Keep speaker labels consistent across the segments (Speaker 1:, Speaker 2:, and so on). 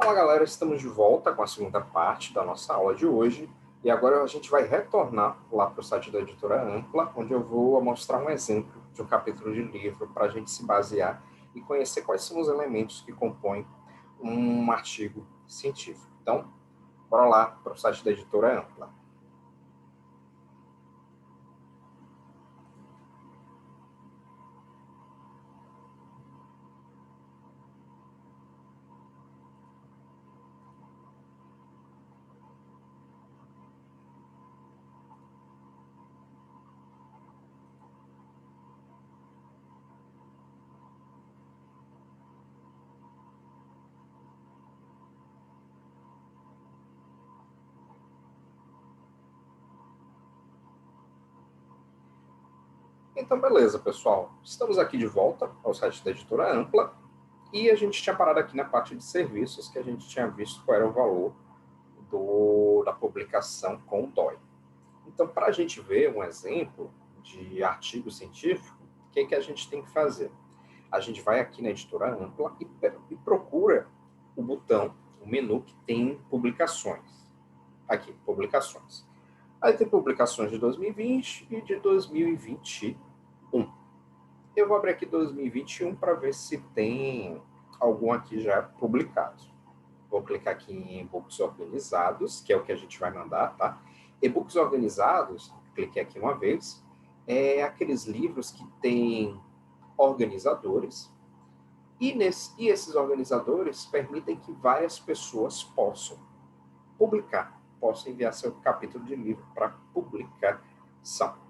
Speaker 1: Fala galera, estamos de volta com a segunda parte da nossa aula de hoje e agora a gente vai retornar lá para o site da Editora Ampla, onde eu vou mostrar um exemplo de um capítulo de livro para a gente se basear e conhecer quais são os elementos que compõem um artigo científico. Então, bora lá para o site da Editora Ampla. Então, beleza, pessoal. Estamos aqui de volta ao site da Editora Ampla e a gente tinha parado aqui na parte de serviços, que a gente tinha visto qual era o valor da publicação com o DOI. Então, para a gente ver um exemplo de artigo científico, o que a gente tem que fazer? A gente vai aqui na Editora Ampla e procura o botão, o menu que tem publicações. Aqui, publicações. Aí tem publicações de 2020 e de 2021. Eu vou abrir aqui 2021 para ver se tem algum aqui já publicado. Vou clicar aqui em e-books organizados, que é o que a gente vai mandar, tá? E-books organizados, cliquei aqui uma vez, é aqueles livros que têm organizadores, e esses organizadores permitem que várias pessoas possam publicar, possam enviar seu capítulo de livro para publicação.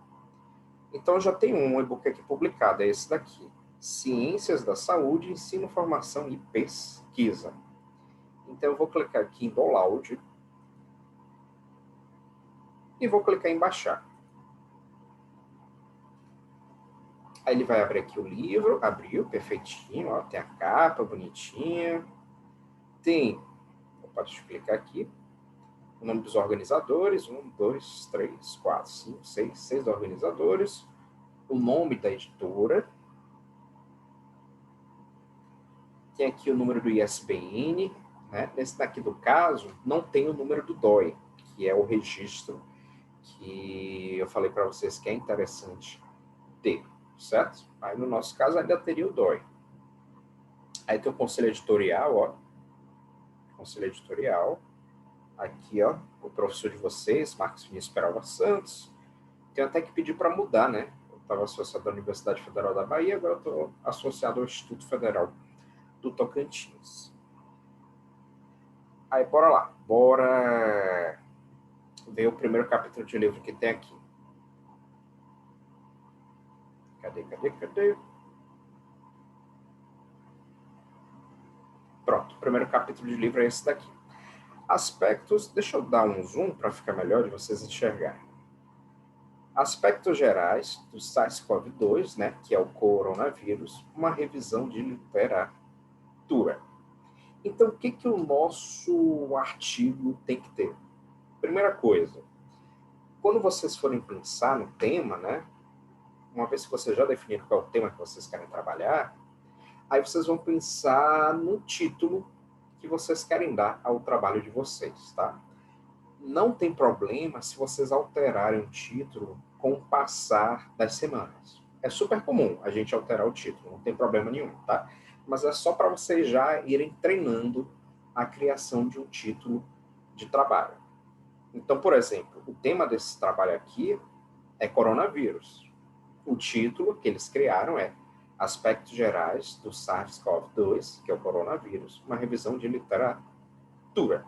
Speaker 1: Então, já tem um e-book aqui publicado, é esse daqui. Ciências da Saúde, Ensino, Formação e Pesquisa. Então, eu vou clicar aqui em Download e vou clicar em Baixar. Aí ele vai abrir aqui o livro, abriu, perfeitinho, ó, tem a capa bonitinha, tem, deixa eu clicar aqui, o nome dos organizadores, 1, 2, 3, 4, 5, 6 organizadores, o nome da editora, tem aqui o número do ISBN, né? Nesse daqui do caso, não tem o número do DOI, que é o registro que eu falei para vocês que é interessante ter, certo? Aí no nosso caso ainda teria o DOI. Aí tem o conselho editorial, ó. Conselho editorial. Aqui, ó, o professor de vocês, Marcos Vinícius Peralva Santos. Tenho até que pedir para mudar, né? Eu estava associado à Universidade Federal da Bahia, agora eu estou associado ao Instituto Federal do Tocantins. Aí, bora lá. Bora ver o primeiro capítulo de livro que tem aqui. Cadê? Pronto, o primeiro capítulo de livro é esse daqui. Aspectos, deixa eu dar um zoom para ficar melhor de vocês enxergarem. Aspectos gerais do SARS-CoV-2, né, que é o coronavírus, uma revisão de literatura. Então, o que o nosso artigo tem que ter? Primeira coisa, quando vocês forem pensar no tema, né, uma vez que vocês já definiram qual é o tema que vocês querem trabalhar, aí vocês vão pensar no título que vocês querem dar ao trabalho de vocês, tá? Não tem problema se vocês alterarem o título com o passar das semanas. É super comum a gente alterar o título, não tem problema nenhum, tá? Mas é só para vocês já irem treinando a criação de um título de trabalho. Então, por exemplo, o tema desse trabalho aqui é coronavírus. O título que eles criaram é Aspectos Gerais do SARS-CoV-2, que é o coronavírus, uma revisão de literatura.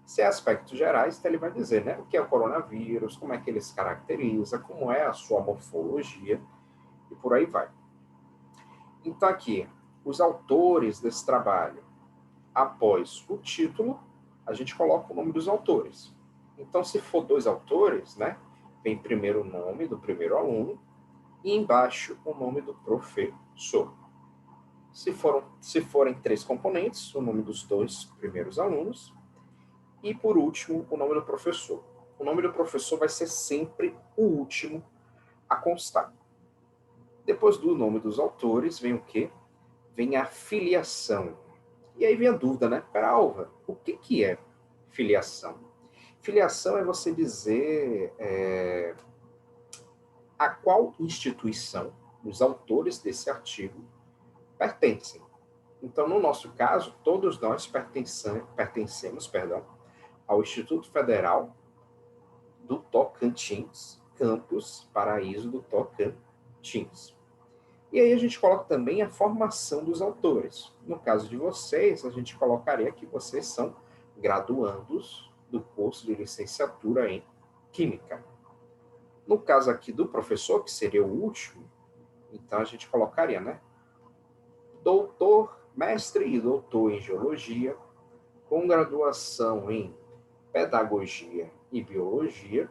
Speaker 1: Se é aspectos gerais, então ele vai dizer, né, o que é o coronavírus, como é que ele se caracteriza, como é a sua morfologia, e por aí vai. Então aqui, os autores desse trabalho, após o título, a gente coloca o nome dos autores. Então, se for 2 autores, né, vem primeiro o nome do primeiro aluno e embaixo o nome do professor. Se forem 3 componentes, o nome dos 2 primeiros alunos e, por último, o nome do professor. O nome do professor vai ser sempre o último a constar. Depois do nome dos autores, vem o quê? Vem a filiação. E aí vem a dúvida, né? Pera, Alva, o que é filiação? Filiação é você dizer a qual instituição os autores desse artigo pertencem. Então, no nosso caso, todos nós pertencemos, ao Instituto Federal do Tocantins, Campus Paraíso do Tocantins. E aí a gente coloca também a formação dos autores. No caso de vocês, a gente colocaria que vocês são graduandos do curso de licenciatura em Química. No caso aqui do professor, que seria o último, então a gente colocaria, né? Doutor, mestre e doutor em Geologia, com graduação em Pedagogia e Biologia,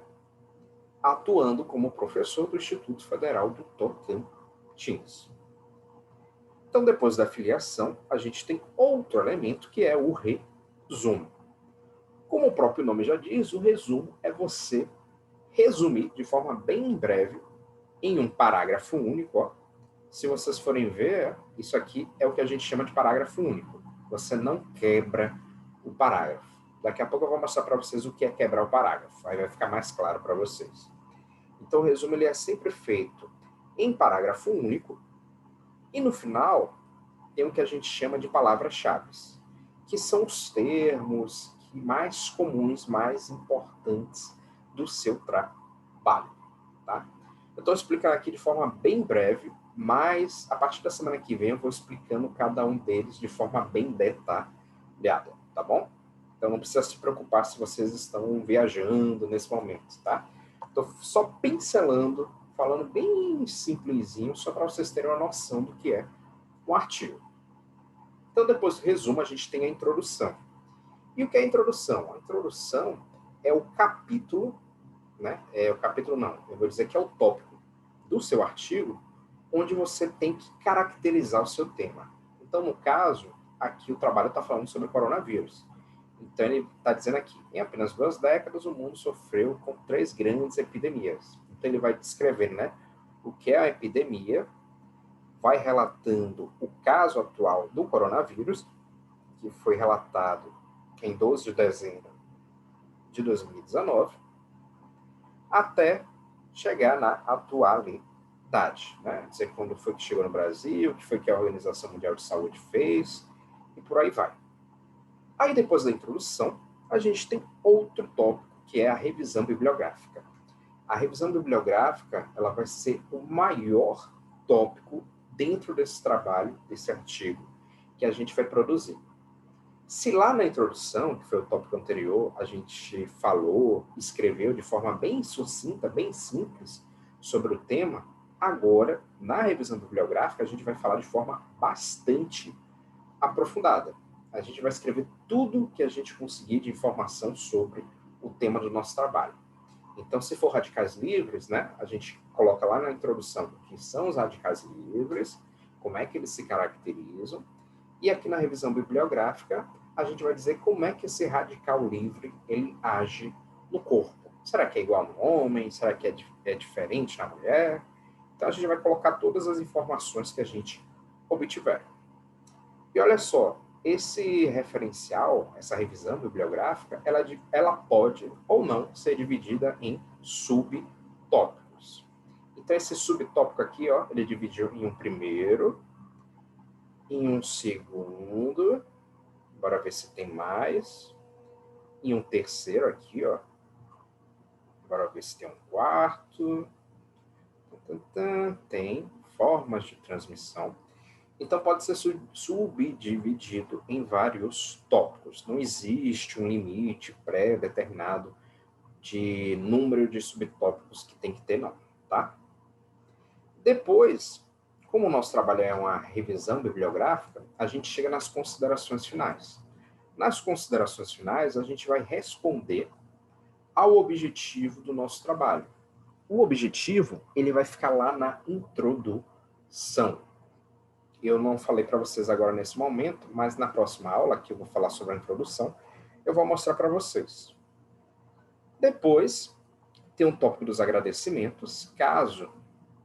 Speaker 1: atuando como professor do Instituto Federal do Tocantins. Então, depois da filiação, a gente tem outro elemento que é o resumo. Como o próprio nome já diz, o resumo é você resumir de forma bem breve, em um parágrafo único. Ó. Se vocês forem ver, isso aqui é o que a gente chama de parágrafo único. Você não quebra o parágrafo. Daqui a pouco eu vou mostrar para vocês o que é quebrar o parágrafo. Aí vai ficar mais claro para vocês. Então, o resumo ele é sempre feito em parágrafo único. E no final, tem o que a gente chama de palavras-chave, que são os termos mais comuns, mais importantes do seu trabalho. Tá? Eu estou explicando aqui de forma bem breve, mas a partir da semana que vem eu vou explicando cada um deles de forma bem detalhada, tá bom? Então não precisa se preocupar se vocês estão viajando nesse momento, tá? Estou só pincelando, falando bem simplesinho, só para vocês terem uma noção do que é um artigo. Então, depois do resumo, a gente tem a introdução. E o que é a introdução? A introdução é o capítulo, né? É o capítulo não, eu vou dizer que é o tópico do seu artigo, onde você tem que caracterizar o seu tema. Então, no caso, aqui o trabalho está falando sobre o coronavírus. Então, ele está dizendo aqui, em apenas 2 décadas, o mundo sofreu com 3 grandes epidemias. Então, ele vai descrever, né, o que é a epidemia, vai relatando o caso atual do coronavírus, que foi relatado em 12 de dezembro de 2019, até chegar na atualidade, né? Dizer quando foi que chegou no Brasil, o que foi que a Organização Mundial de Saúde fez, e por aí vai. Aí, depois da introdução, a gente tem outro tópico, que é a revisão bibliográfica. A revisão bibliográfica, ela vai ser o maior tópico dentro desse trabalho, desse artigo, que a gente vai produzir. Se lá na introdução, que foi o tópico anterior, a gente falou, escreveu de forma bem sucinta, bem simples, sobre o tema, agora, na revisão bibliográfica, a gente vai falar de forma bastante aprofundada. A gente vai escrever tudo que a gente conseguir de informação sobre o tema do nosso trabalho. Então, se for radicais livres, né, a gente coloca lá na introdução o que são os radicais livres, como é que eles se caracterizam, e aqui na revisão bibliográfica, a gente vai dizer como é que esse radical livre ele age no corpo. Será que é igual no homem? Será que é diferente na mulher? Então, a gente vai colocar todas as informações que a gente obtiver. E olha só, esse referencial, essa revisão bibliográfica, ela pode ou não ser dividida em subtópicos. Então, esse subtópico aqui, ó, ele dividiu em um primeiro, em um segundo, bora ver se tem mais, em um terceiro aqui, ó, bora ver se tem um quarto, tem formas de transmissão. Então, pode ser subdividido em vários tópicos. Não existe um limite pré-determinado de número de subtópicos que tem que ter, não, tá? Depois, como o nosso trabalho é uma revisão bibliográfica, a gente chega nas considerações finais. Nas considerações finais, a gente vai responder ao objetivo do nosso trabalho. O objetivo, ele vai ficar lá na introdução. Eu não falei para vocês agora nesse momento, mas na próxima aula, que eu vou falar sobre a introdução, eu vou mostrar para vocês. Depois, tem um tópico dos agradecimentos. Caso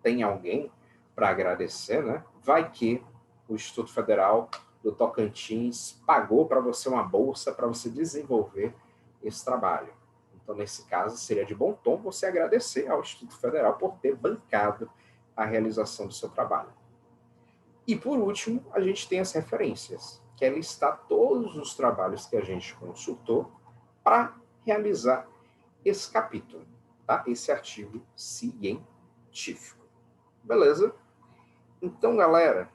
Speaker 1: tenha alguém para agradecer, né? Vai que o Instituto Federal do Tocantins pagou para você uma bolsa para você desenvolver esse trabalho. Então, nesse caso, seria de bom tom você agradecer ao Instituto Federal por ter bancado a realização do seu trabalho. E, por último, a gente tem as referências, que é listar todos os trabalhos que a gente consultou para realizar esse capítulo, tá? Esse artigo científico. Beleza? Então, galera,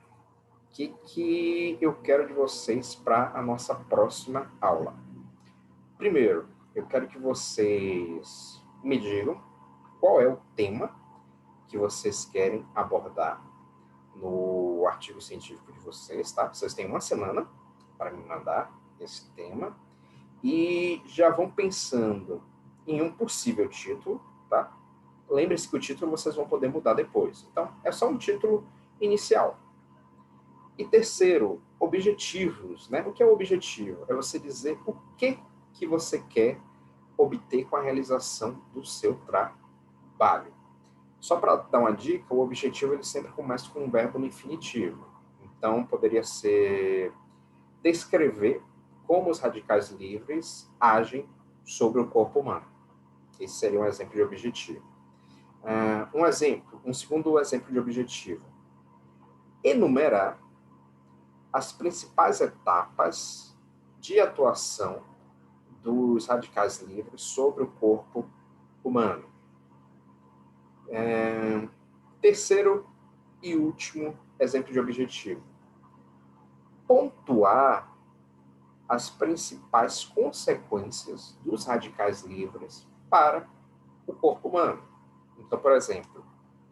Speaker 1: o que eu quero de vocês para a nossa próxima aula? Primeiro, eu quero que vocês me digam qual é o tema que vocês querem abordar no artigo científico de vocês, tá? Vocês têm uma semana para me mandar esse tema e já vão pensando em um possível título, tá? Lembre-se que o título vocês vão poder mudar depois. Então, é só um título inicial. E terceiro, objetivos, né? O que é o objetivo? É você dizer o que você quer obter com a realização do seu trabalho. Só para dar uma dica, o objetivo ele sempre começa com um verbo no infinitivo. Então, poderia ser descrever como os radicais livres agem sobre o corpo humano. Esse seria um exemplo de objetivo. Um segundo exemplo de objetivo. Enumerar as principais etapas de atuação dos radicais livres sobre o corpo humano. Terceiro e último exemplo de objetivo. Pontuar as principais consequências dos radicais livres para o corpo humano. Então, por exemplo,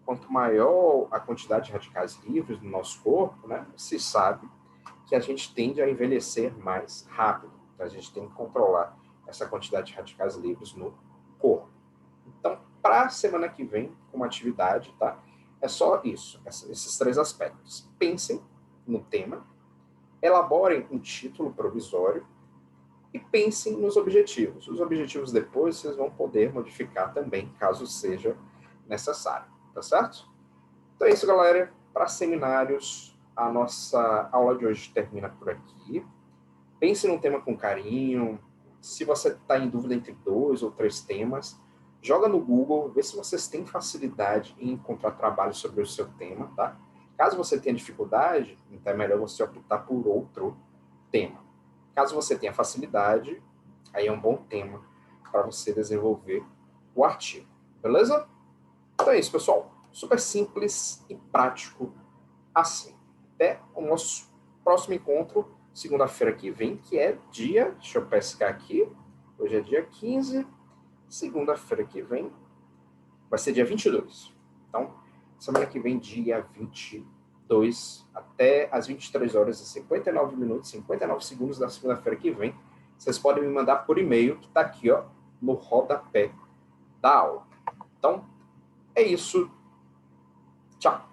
Speaker 1: quanto maior a quantidade de radicais livres no nosso corpo, né, se sabe que a gente tende a envelhecer mais rápido. Então, a gente tem que controlar essa quantidade de radicais livres no corpo. Então, para a semana que vem, como atividade, tá? É só isso, esses três aspectos. Pensem no tema, elaborem um título provisório e pensem nos objetivos. Os objetivos depois vocês vão poder modificar também, caso seja necessário, tá certo? Então é isso, galera. Para seminários, a nossa aula de hoje termina por aqui. Pense num tema com carinho. Se você está em dúvida entre 2 ou 3 temas, joga no Google, vê se vocês têm facilidade em encontrar trabalho sobre o seu tema, tá? Caso você tenha dificuldade, então é melhor você optar por outro tema. Caso você tenha facilidade, aí é um bom tema para você desenvolver o artigo. Beleza? Então é isso, pessoal. Super simples e prático assim. Até o nosso próximo encontro, segunda-feira que vem, que é dia... Deixa eu pescar aqui. Hoje é dia 15. Segunda-feira que vem vai ser dia 22. Então, semana que vem, dia 22, até às 23 horas e 59 minutos, 59 segundos da segunda-feira que vem, vocês podem me mandar por e-mail, que está aqui, ó, no rodapé da aula. Então, é isso. Tchau.